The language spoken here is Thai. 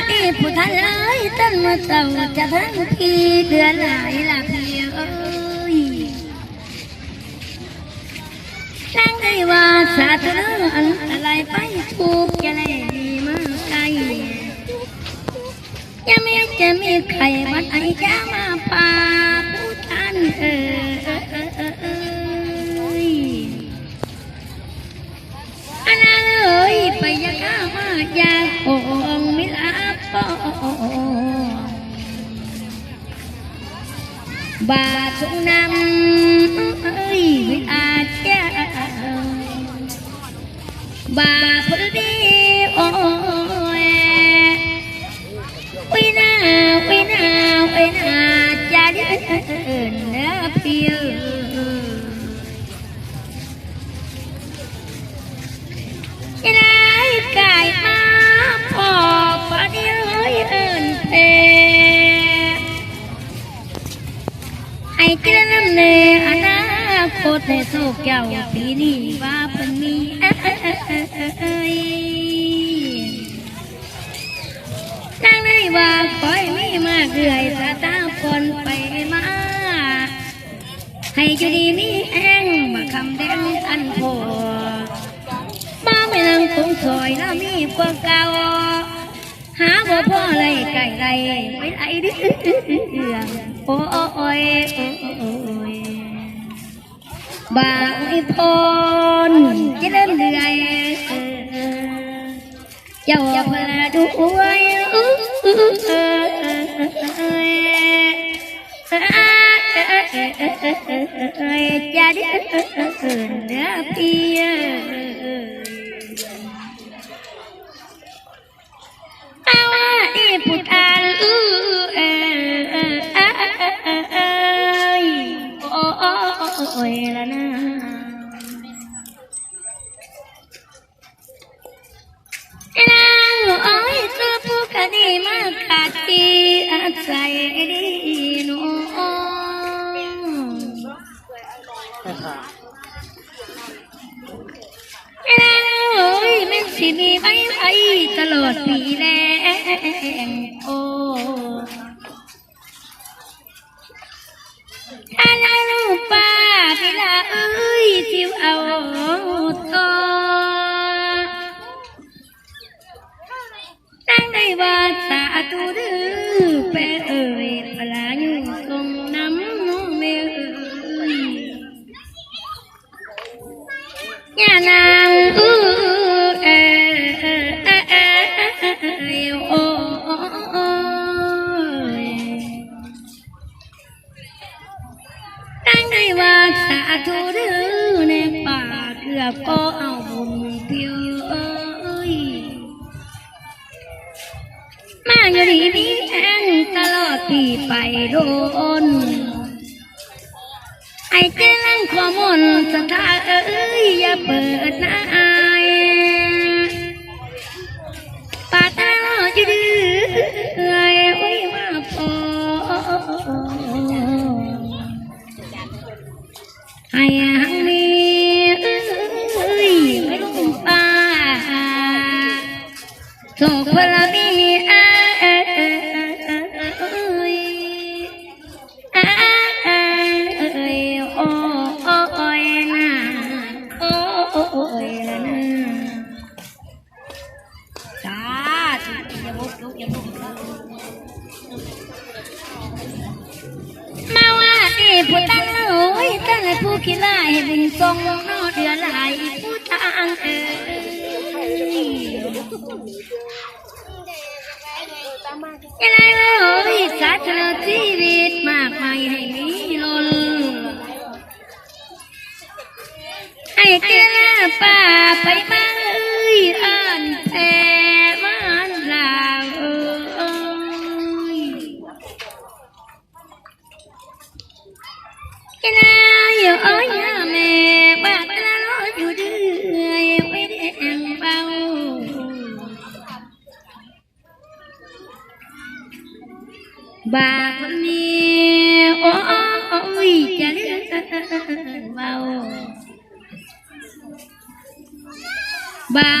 ที่ผู้ท่านเอ้ยต้นมาเต่าจะทั้งทีเดือนหลายละพี่เอ้ยนั่งได้ว่าสาธุอันอะไรไปถูกจะได้ดีมากไกลยังไม่จะมีใครวัดไอ้จะมาป่าผู้ท่านเอ้ยอันนั้นเอ้ยไปยังข้ามายาโอ่งมิลาปอบาทุนำเอ้ยวิอาเจ้าบาพุทธีโอ้ยวินาวินาวินาจะเดินเนื้อเพียวจะได้กายมาพอพอดีเลยเอิญเพให้เจริญนำเนอนาคตในโศกเจ้าปีนี้ว่าเป็นมีนั่งได้ว่าคอยมีมากเรื่อยสาตาคนไปมาให้อยู่ดีมีแห้งมาคำแดงอันพอบ้าไม่ลังคงซอยแล้วมีกว่าเก่าหาบ่พ่อไรไก่ไรไว้ไรดิโอ้ยบ่าวอีพรจะเดินเรื่อยเจ้าพลาดูอวยจะเดินเนื้อเพียเอาอีพุทธันโอ้ยละนะนางโอ้ยตัวผู้คดีมาขาดที่อาศัยดีน้องโอ้ยมันสิมีไว้ไว้ตลอดปีแรงโอ้อะไรลูกป้าพี่ลาเอ้ยสิวเอาต่อตั้งได้ว่าสาธุเด้อแปะเอ้ยปลาอยู่ทรงน้ำเมย์ย่านางโอ้ตั้งได้ว่าสาธุเด้อในป่าเกือบก็เอาบุญเพียวเอ้ยมาอยู่ดีมีแองตลอดที่ไปโดนไอ้เจ้าลังขอมนสถาเอ้ยอย่าเปิดหน้าอายป่าตาอยู่ดื้อเอ้ยโอ้ยมาพอให้หังมีเอ้ยไม่รู้ป่าโศกพลมีเอ้ยโอ้ยนะโอ้ยนะจ้าอย่าบุกลุกอย่าบุกมาว่าที่ผู้ตั้งโอ้ยตั้งแต่ผู้ขี้ไล่บุญทรงนอเดือไหลผู้ทางยังไงโอ้ยสาธุชีวิตมากมายให้มีล้นให้เจ้าป่าไปมาเอ้ยอ่านแต่มันลาวเอ้ยยังไงโอ้ยแม่บ้านตลอดอยู่เดือยไว้แดงเบาบาปนี้โอ้ยจะเลื่อนเบาบา